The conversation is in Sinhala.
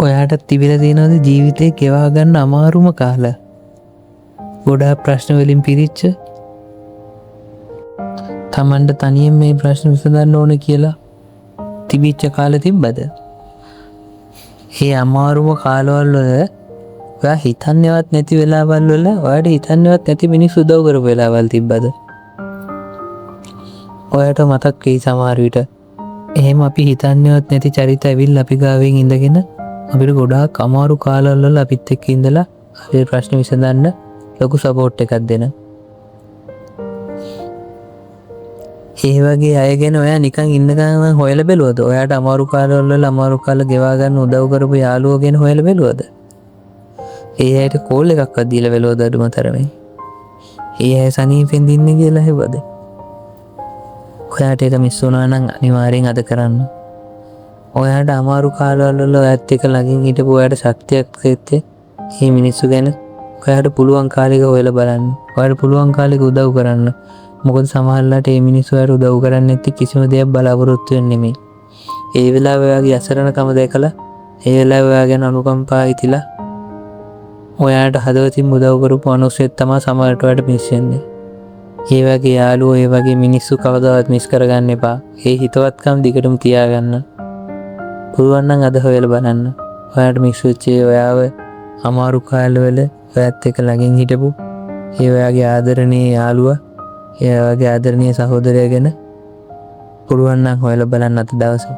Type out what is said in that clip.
ඔයාට තිබිලා තියෙනවද ජීවිතේ ගෙවා ගන්න අමාරුම කාල? ගොඩාක් ප්‍රශ්න වලින් පිරිච්ච, තමන්ට තනියෙන් මේ ප්‍රශ්න විසඳන්න ඕන කියලා තිබිච්ච කාල තිබ්බද? ඒ අමාරුම කාලවල ඔයා හිතන්නේවත් නැති වෙලාවල් වල ඔයාට හිතන්නේවත් නැති මිනිස්සු උදව් කරපු වෙලාවල් තිබ්බද? ඔයාට මතක් වෙයි සමහර විට එහෙම අපි හිතන්නේවත් නැති චරිත ඇවිල්ලා අපි ගාවෙන් ඉඳගෙන අපිට ගොඩාක් අමාරු කාලවල වල අපිත් එක්ක ඉඳලා අපේ ප්‍රශ්න විසඳන්න ලොකු සපෝට් එකක් දෙන. ඒ වගේ අය ගැන ඔයා නිකන් ඉන්න ගමන් හොයලා බැලුවද? ඔයාට අමාරු කාලවල වල අමාරු කාල ගෙවා ගන්න උදව් කරපු යාළුවෝ ගැන හොයලා බැලුවද? ඒ අයට කෝල් එකක්වත් දීලා බැලුවද අඩුම තරමේ? ඒ අය සනීපෙන් දින්නේ කියලා හෙව්වද? ඔයාට ඒක මිස් වුණා නම් අනිවාර්යෙන් අද කරන්න. ඔයාට අමාරු කාලවල වල ඔයත් එක්ක ළඟින් හිටපු ඔයාට ශක්තියක් දෙත්තේ මේ මිනිස්සු ගැන ඔයාට පුළුවන් කාලෙක හොයලා බලන්න. ඔයාට පුළුවන් කාලෙක උදව් කරන්න. මොකද සමහරවිට මේ මිනිස්සු ඔයාට උදව් කරන්නේ නැති කිසිම දෙයක් බලාපොරොත්තු වෙන්නේ නෙමෙයි. ඒ වෙලාවේ ඔයාගේ අසරණකම දැකලා ඒ වෙලාවේ ඔයා ගැන අනුකම්පා හිතිලා ඔයාට හදවතින් උදව් කරපු අනුස්සයෙක් තමයි සමහරට ඔයාට මිස් වෙන්නේ. ඒ වගේ යාළුවෝ ඒ වගේ මිනිස්සු කවදාවත් මිස් කරගන්න එපා. ඒ හිතවත්කම් දිගටම තියාගන්න. පුළුවන් නම් අද හොයලා බලන්න. ඔයාට මිස් වෙච්ච ඔයාව අමාරු කාලවල ඔයත් එක්ක ළඟින් හිටපු ඒ ඔයාගේ ආදරණීය යාළුවා, ඒ වගේ ආදරණීය සහෝදරයා ගැන පුළුවන් නම් හොයලා බලන්න අද දවසේ.